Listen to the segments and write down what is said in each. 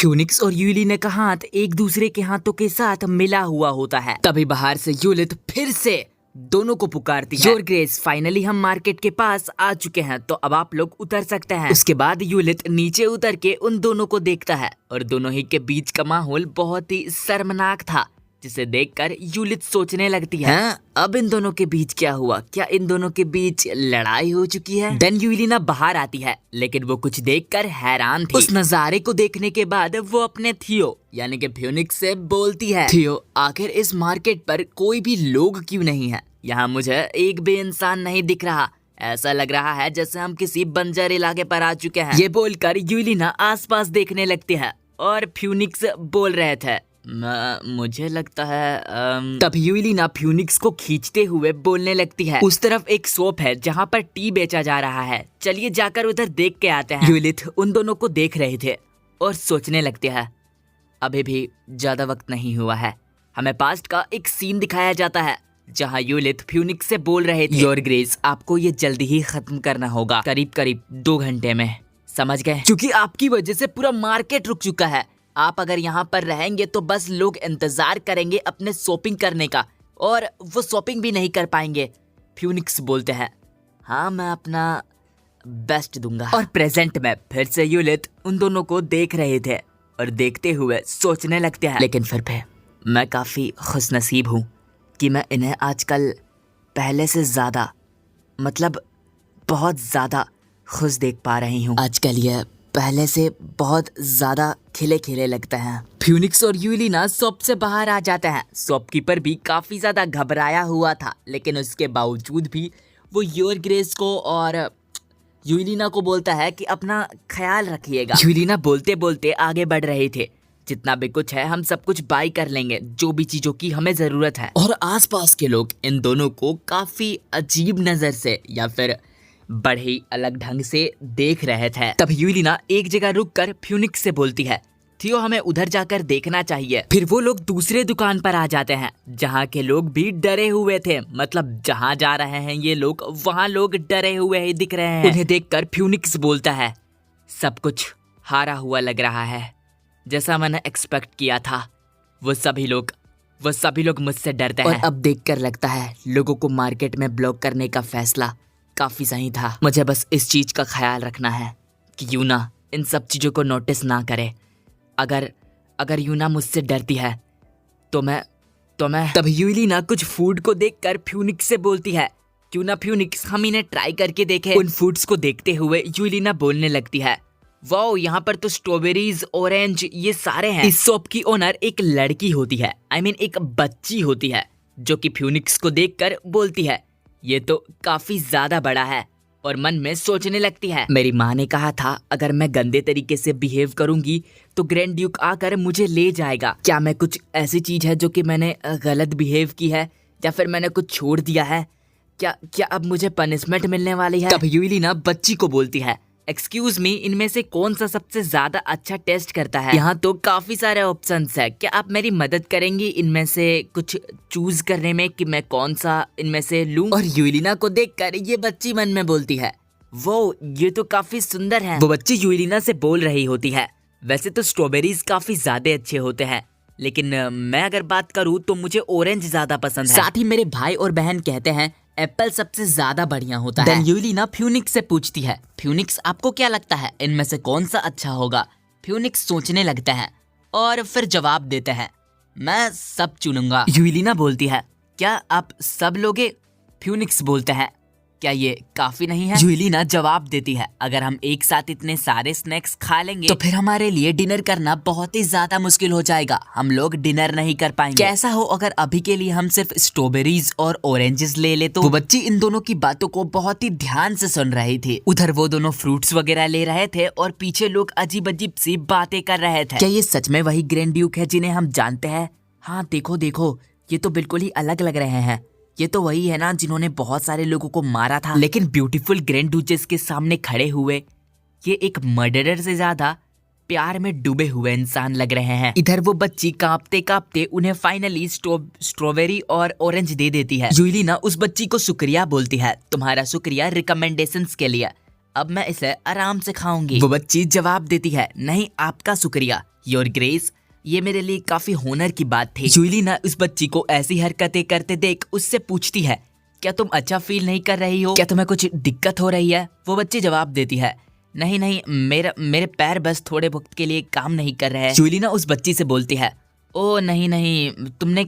Phoenix और यूलिना का हाथ एक दूसरे के हाथों के साथ मिला हुआ होता है। तभी बाहर से यूलित फिर से दोनों को पुकारती है। योर ग्रेस, फाइनली हम मार्केट के पास आ चुके हैं, तो अब आप लोग उतर सकते हैं। उसके बाद यूलित नीचे उतर के उन दोनों को देखता है और दोनों ही के बीच का माहौल बहुत ही शर्मनाक था, जिसे देखकर यूलित सोचने लगती है, अब इन दोनों के बीच क्या हुआ? क्या इन दोनों के बीच लड़ाई हो चुकी है? देन यूलिना बाहर आती है, लेकिन वो कुछ देखकर हैरान थी। उस नजारे को देखने के बाद वो अपने थियो यानी कि फ्यूनिक्स से बोलती है, थियो, आखिर इस मार्केट पर कोई भी लोग क्यों नहीं है? यहाँ मुझे एक भी इंसान नहीं दिख रहा। ऐसा लग रहा है जैसे हम किसी बंजर इलाके पर आ चुके हैं। ये बोलकर यूलिना आसपास देखने लगती है और फ्यूनिक्स बोल रहे थे, मुझे लगता है तब यूलिना फ्यूनिक्स को खींचते हुए बोलने लगती है, उस तरफ एक शॉप है जहाँ पर टी बेचा जा रहा है, चलिए जाकर उधर देख के आते हैं। यूलित उन दोनों को देख रहे थे और सोचने लगते हैं, अभी भी ज्यादा वक्त नहीं हुआ है। हमें पास्ट का एक सीन दिखाया जाता है जहाँ यूलित फ्यूनिक्स से बोल रहे थे, योर ग्रेस, आपको ये जल्दी ही खत्म करना होगा, करीब 2 घंटे में, समझ गए? क्योंकि आपकी वजह से पूरा मार्केट रुक चुका है। आप अगर यहाँ पर रहेंगे तो बस लोग इंतजार करेंगे अपने शॉपिंग करने का, और वो शॉपिंग भी नहीं कर पाएंगे। फ्यूनिक्स बोलते हैं, हाँ मैं अपना बेस्ट दूंगा। और प्रेजेंट में फिर से यूलित उन दोनों को देख रहे थे और देखते हुए सोचने लगते हैं, लेकिन फिर भी मैं काफी खुशनसीब हूँ कि मैं इन्हें आजकल पहले से ज्यादा, मतलब बहुत ज्यादा खुश देख पा रही हूँ। आजकल ये पहले से बहुत ज्यादा खिले खिले लगते हैं। फ्यूनिक्स और यूलिना शॉप से बाहर आ जाते हैं। शॉपकीपर भी काफी ज्यादा घबराया हुआ था, लेकिन उसके बावजूद भी वो योर ग्रेस को और यूलिना को बोलता है कि अपना ख्याल रखिएगा। यूलिना बोलते बोलते आगे बढ़ रहे थे, जितना भी कुछ है हम सब कुछ बाय कर लेंगे, जो भी चीजों की हमें जरूरत है। और आसपास के लोग इन दोनों को काफी अजीब नजर से या फिर बड़े ही अलग ढंग से देख रहे थे। तब यूलिना एक जगह रुककर फ्यूनिक्स से बोलती है, थियो, हमें उधर जाकर देखना चाहिए। फिर वो लोग दूसरे दुकान पर आ जाते हैं जहाँ के लोग भी डरे हुए थे, मतलब जहाँ जा रहे हैं ये लोग वहाँ लोग डरे हुए ही दिख रहे हैं। उन्हें देखकर फ्यूनिक्स बोलता है, सब कुछ हारा हुआ लग रहा है, जैसा मैंने एक्सपेक्ट किया था। वो सभी लोग मुझसे डरते हैं। और अब देखकर लगता है लोगों को मार्केट में ब्लॉक करने का फैसला काफी सही था। मुझे बस इस चीज का ख्याल रखना है कि यूना इन सब चीजों को नोटिस ना करे। अगर यूना मुझसे डरती है तो मैं तब यूलिना कुछ फूड को देखकर फ्यूनिक्स से बोलती है, क्यों ना फ्यूनिक्स हम इन्हें ट्राई करके देखें। उन फूड्स को देखते हुए यूलिना बोलने लगती है, वाओ, यहाँ पर तो स्ट्रॉबेरीज, ऑरेंज, ये सारे हैं। इस शॉप की ओनर एक लड़की होती है, एक बच्ची होती है, जो कि फ्यूनिक्स को देखकर बोलती है, ये तो काफी ज्यादा बड़ा है। और मन में सोचने लगती है, मेरी माँ ने कहा था अगर मैं गंदे तरीके से बिहेव करूंगी तो ग्रैंड ड्यूक आकर मुझे ले जाएगा। क्या मैं कुछ ऐसी चीज है जो कि मैंने गलत बिहेव की है, या फिर मैंने कुछ छोड़ दिया है? क्या अब मुझे पनिशमेंट मिलने वाली है? तब यूलिना बच्ची को बोलती है, एक्सक्यूज मी, इनमें से कौन सा सबसे ज्यादा अच्छा टेस्ट करता है? यहाँ तो काफी सारे ऑप्शंस है, क्या आप मेरी मदद करेंगी इनमें से कुछ चूज करने में कि मैं कौन सा इनमें से लूं? और यूलिना को देखकर ये बच्ची मन में बोलती है, वो ये तो काफी सुंदर है। वो बच्ची यूलिना से बोल रही होती है, वैसे तो स्ट्रॉबेरीज काफी ज्यादा अच्छे होते हैं, लेकिन मैं अगर बात करूँ तो मुझे ऑरेंज ज्यादा पसंद है। साथ ही मेरे भाई और बहन कहते हैं एप्पल सबसे ज्यादा बढ़िया होता है। यूलिना फ्यूनिक्स से पूछती है, फ्यूनिक्स आपको क्या लगता है इनमें से कौन सा अच्छा होगा? फ्यूनिक्स सोचने लगते हैं और फिर जवाब देते हैं, मैं सब चुनूंगा। यूलिना बोलती है, क्या आप सब लोगे? फ्यूनिक्स बोलते हैं, क्या ये काफी नहीं है? यूलिना जवाब देती है, अगर हम एक साथ इतने सारे स्नैक्स खा लेंगे तो फिर हमारे लिए डिनर करना बहुत ही ज्यादा मुश्किल हो जाएगा, हम लोग डिनर नहीं कर पाएंगे। कैसा हो अगर अभी के लिए हम सिर्फ स्ट्रॉबेरीज और ऑरेंजेस ले ले तो? वो बच्ची इन दोनों की बातों को बहुत ही ध्यान से सुन रही थी। उधर वो दोनों फ्रूट्स वगैरह ले रहे थे और पीछे लोग अजीब अजीब सी बातें कर रहे थे। क्या ये सच में वही ग्रैंड ड्यूक है जिन्हें हम जानते हैं? हाँ देखो, ये तो बिल्कुल ही अलग लग रहे हैं। ये तो वही है ना जिन्होंने बहुत सारे लोगों को मारा था। लेकिन ब्यूटीफुल ग्रैंड डुचेस के सामने खड़े हुए ये एक मर्डरर से ज्यादा प्यार में डूबे हुए इंसान लग रहे हैं। इधर वो बच्ची कांपते कांपते उन्हें फाइनली स्ट्रॉबेरी और ऑरेंज दे देती है। यूलिना उस बच्ची को शुक्रिया बोलती है, तुम्हारा शुक्रिया रिकमेंडेशंस के लिए। अब मैं इसे आराम से खाऊंगी। वो बच्ची जवाब देती है, नहीं आपका शुक्रिया योर ग्रेस, ये मेरे लिए काफी होनर की बात थी। यूलिना उस बच्ची को ऐसी हरकतें करते देख उससे पूछती है, क्या तुम अच्छा फील नहीं कर रही हो? क्या तुम्हें कुछ दिक्कत हो रही है? वो बच्ची जवाब देती है, नहीं नहीं मेरे पैर बस थोड़े वक्त के लिए काम नहीं कर रहे हैं। यूलिना उस बच्ची से बोलती है, ओ नहीं नहीं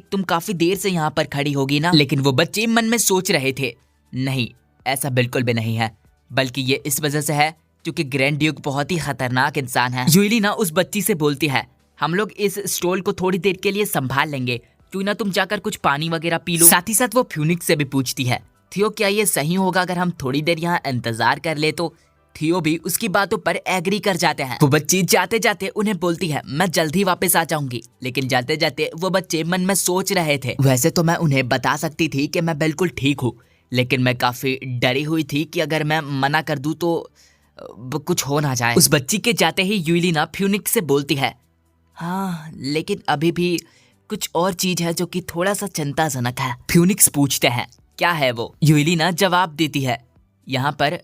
तुम काफी देर से यहाँ पर खड़ी होगी ना। लेकिन वो बच्चे मन में सोच रहे थे, नहीं ऐसा बिल्कुल भी नहीं है, बल्कि ये इस वजह से है क्योंकि ग्रैंड ड्यूक बहुत ही खतरनाक इंसान है। यूलिना उस बच्ची से बोलती है, हम लोग इस स्टॉल को थोड़ी देर के लिए संभाल लेंगे, क्यों ना तुम जाकर कुछ पानी वगैरह पी लो। साथ ही साथ वो फ्यूनिक्स से भी पूछती है, थियो क्या ये सही होगा अगर हम थोड़ी देर यहाँ इंतजार कर ले? तो थियो भी उसकी बातों पर एग्री कर जाते हैं। वो बच्ची जाते जाते उन्हें बोलती है, मैं जल्दी वापस आ जाऊंगी। लेकिन जाते जाते वो बच्चे मन में सोच रहे थे, वैसे तो मैं उन्हें बता सकती थी कि मैं बिल्कुल ठीक हूँ, लेकिन मैं काफी डरी हुई थी कि अगर मैं मना कर दूं तो कुछ हो ना जाए। उस बच्ची के जाते ही यूलिना फ्यूनिक्स से बोलती है, हाँ लेकिन अभी भी कुछ और चीज है जो कि थोड़ा सा चिंताजनक है। फ्यूनिक्स पूछते हैं, क्या है वो? यूलिना जवाब देती है, यहाँ पर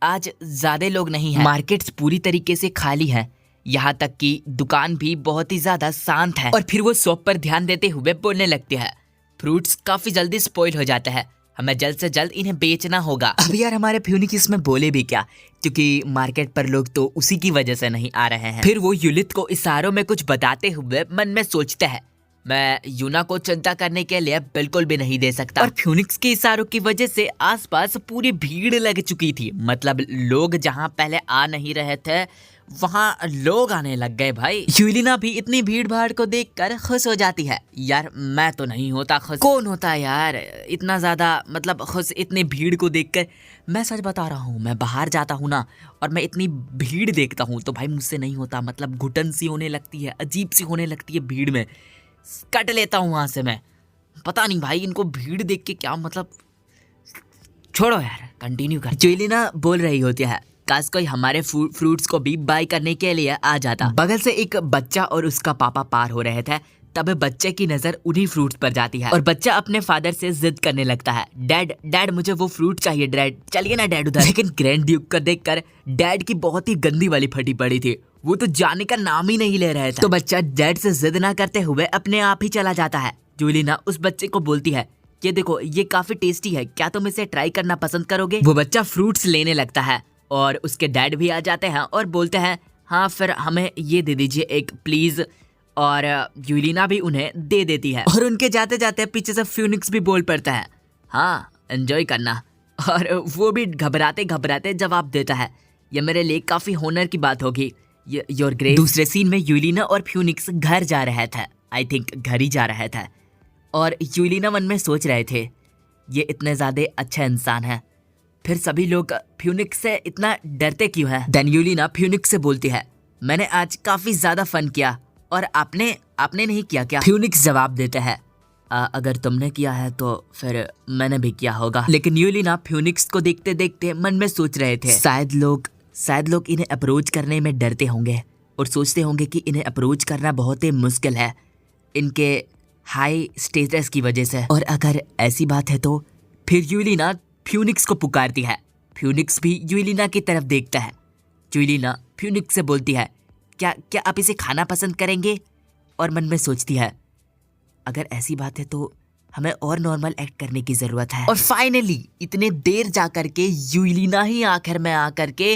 आज ज्यादा लोग नहीं हैं, मार्केट्स पूरी तरीके से खाली है, यहाँ तक कि दुकान भी बहुत ही ज्यादा शांत है। और फिर वो शॉप पर ध्यान देते हुए बोलने लगती है, फ्रूट्स काफी जल्दी स्पॉइल हो जाते हैं, हमें जल्द से जल्द इन्हें बेचना होगा। अब यार हमारे फ्यूनिक्स इसमें बोले भी क्या, क्योंकि मार्केट पर लोग तो उसी की वजह से नहीं आ रहे हैं। फिर वो यूलित को इशारों में कुछ बताते हुए मन में सोचते हैं, मैं यूना को चिंता करने के लिए बिल्कुल भी नहीं दे सकता। और फ्यूनिक्स के इशारों की वजह से आसपास पूरी भीड़ लग चुकी थी, मतलब लोग जहां पहले आ नहीं रहे थे वहां लोग आने लग गए भाई। यूलिना भी इतनी भीड़ भाड़ को देखकर खुश हो जाती है, यार मैं तो नहीं होता खुश, कौन होता है यार इतना ज्यादा मतलब खुश इतनी भीड़ को देखकर। मैं सच बता रहा हूँ, मैं बाहर जाता हूँ ना और मैं इतनी भीड़ देखता हूँ तो भाई मुझसे नहीं होता, मतलब घुटन सी होने लगती है, अजीब सी होने लगती है भीड़ में, कट लेता हूँ वहां से मैं। पता नहीं भाई इनको भीड़ देख के क्या मतलब, छोड़ो यार कंटिन्यू कर। यूलिना बोल रही होती है, काश कोई हमारे फ्रूट्स को भी बाय करने के लिए आ जाता। बगल से एक बच्चा और उसका पापा पार हो रहे थे, तब बच्चे की नजर उन्हीं फ्रूट्स पर जाती है और बच्चा अपने फादर से जिद करने लगता है, डैड मुझे वो फ्रूट चाहिए डैड, चलिए ना डैड उधर। लेकिन ग्रैंड ड्यूक को देखकर डैड की बहुत ही गंदी वाली फटी पड़ी थी, वो तो जाने का नाम ही नहीं ले रहे थे। तो बच्चा डैड से जिद ना करते हुए अपने आप ही चला जाता है। यूलिना उस बच्चे को बोलती है, ये देखो ये काफी टेस्टी है, क्या तुम इसे ट्राई करना पसंद करोगे? वो बच्चा फ्रूट्स लेने लगता है और उसके डैड भी आ जाते हैं और बोलते हैं, हाँ फिर हमें ये दे दीजिए एक प्लीज। और यूलिना भी उन्हें दे देती है और उनके जाते जाते पीछे से फ्यूनिक्स भी बोल पड़ता है, हाँ एंजॉय करना। और वो भी घबराते घबराते जवाब देता है, ये मेरे लिए काफी होनर की बात होगी योर ग्रेस। दूसरे सीन में यूलिना और फ्यूनिक्स घर जा रहे थे, आई थिंक घर ही जा रहे थे, और यूलिना मन में सोच रहे थे, ये इतने ज्यादा अच्छा इंसान है, फिर सभी लोग फ्यूनिक्स से इतना डरते क्यों हैं? देन यूलिना फ्यूनिक्स से बोलती है, मैंने आज काफी ज्यादा फन किया और आपने नहीं किया क्या? फ्यूनिक्स जवाब देते हैं, अगर तुमने किया है तो फिर मैंने भी किया होगा। लेकिन यूलिना फ्यूनिक्स को देखते देखते मन में सोच रहे थे, शायद लोग इन्हें अप्रोच करने में डरते होंगे और सोचते होंगे कि इन्हें अप्रोच करना बहुत ही मुश्किल है इनके हाई स्टेटस की वजह से। और अगर ऐसी बात है तो फिर यूलिना फ्यूनिक्स को पुकारती है। फ्यूनिक्स भी यूलिना की तरफ देखता है। यूलिना फ्यूनिक्स से बोलती है, क्या आप इसे खाना पसंद करेंगे? और मन में सोचती है, अगर ऐसी बात है तो हमें और नॉर्मल एक्ट करने की जरूरत है। और फाइनली इतने देर जा करके यूलिना ही आखिर में आकर के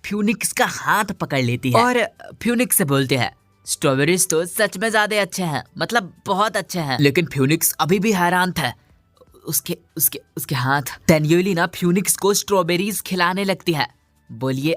फ्यूनिक्स का हाथ पकड़ लेती है और फ्यूनिक्स से बोलते हैं, स्ट्रॉबेरीज तो सच में ज्यादा अच्छे हैं, मतलब बहुत अच्छे हैं। लेकिन फ्यूनिक्स अभी भी हैरान था, उसके हाथ। देन यूलिना फ्यूनिक्स को स्ट्रॉबेरीज खिलाने लगती है। बोलिए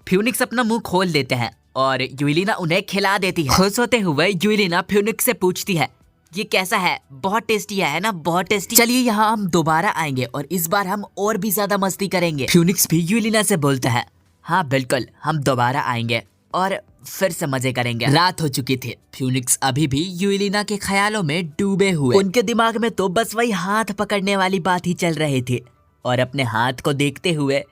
फ्यूनिक्स अपना मुंह खोल देते हैं और यूलिना उन्हें खिला देती है। खुश होते हुए यूलिना फ्यूनिक्स से पूछती है, ये कैसा है? बहुत टेस्टी है ना? बहुत टेस्टी। चलिए यहाँ हम दोबारा आएंगे और इस बार हम और भी ज्यादा मस्ती करेंगे। फ्यूनिक्स भी यूलिना से बोलता है, हाँ बिल्कुल हम दोबारा आएंगे और फिर से मजे करेंगे। रात हो चुकी थी। फ्यूनिक्स अभी भी यूलिना के ख्यालों में डूबे हुए। उनके दिमाग में तो बस वही हाथ पकड़ने वाली बात ही चल रही थी और अपने हाथ को देखते हुए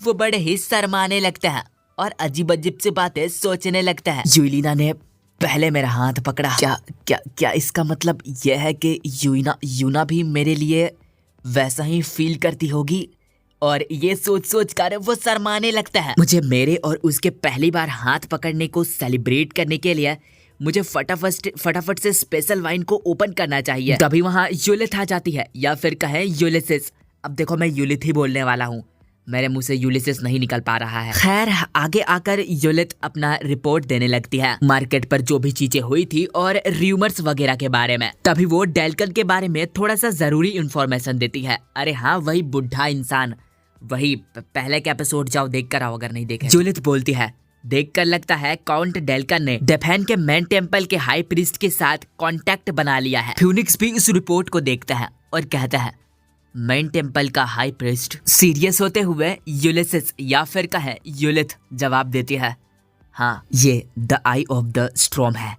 वो बड़े ही शर्माने लगते हैं और अजीब अजीब सी बातें सोचने लगता है। यूलिना ने पहले मेरा हाथ पकड़ा, क्या इसका मतलब यह है कि यूना भी मेरे लिए वैसा ही फील करती होगी और ये सोच सोच कर वो शर्माने लगता है। मुझे मेरे और उसके पहली बार हाथ पकड़ने को सेलिब्रेट करने के लिए मुझे फटाफट से स्पेशल वाइन को ओपन करना चाहिए। तभी वहाँ यूलिथ आ जाती है, या फिर कहें यूलिसिस। अब देखो मैं यूलिथ ही बोलने वाला हूँ, मेरे मुंह से यूलिसिस नहीं निकल पा रहा है। खैर आगे आकर यूलिथ अपना रिपोर्ट देने लगती है मार्केट पर जो भी चीजें हुई थी और र्यूमर्स वगैरह के बारे में। तभी वो डेल्कन के बारे में थोड़ा सा जरूरी इंफॉर्मेशन देती है। अरे हाँ, वही बुढ़ा इंसान, वही पहले के एपिसोड जाओ देख कर आओ अगर नहीं देखे। यूलिथ बोलती है, देखकर लगता है काउंट डेल्कन ने डेफेन के मेन टेम्पल के हाई प्रीस्ट के साथ कांटेक्ट बना लिया है। फ्यूनिक्स भी इस रिपोर्ट को देखता है और कहता है, मेन टेम्पल का हाई प्रीस्ट। सीरियस होते हुए यूलिसिस या फिर कहे यूलिथ जवाब देती है, हाँ ये the I of the storm है।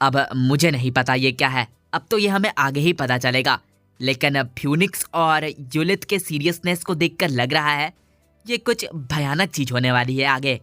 अब मुझे नहीं पता ये क्या है, अब तो ये हमें आगे ही पता चलेगा, लेकिन अब फ्यूनिक्स और यूलिथ के सीरियसनेस को देखकर लग रहा है ये कुछ भयानक चीज होने वाली है आगे।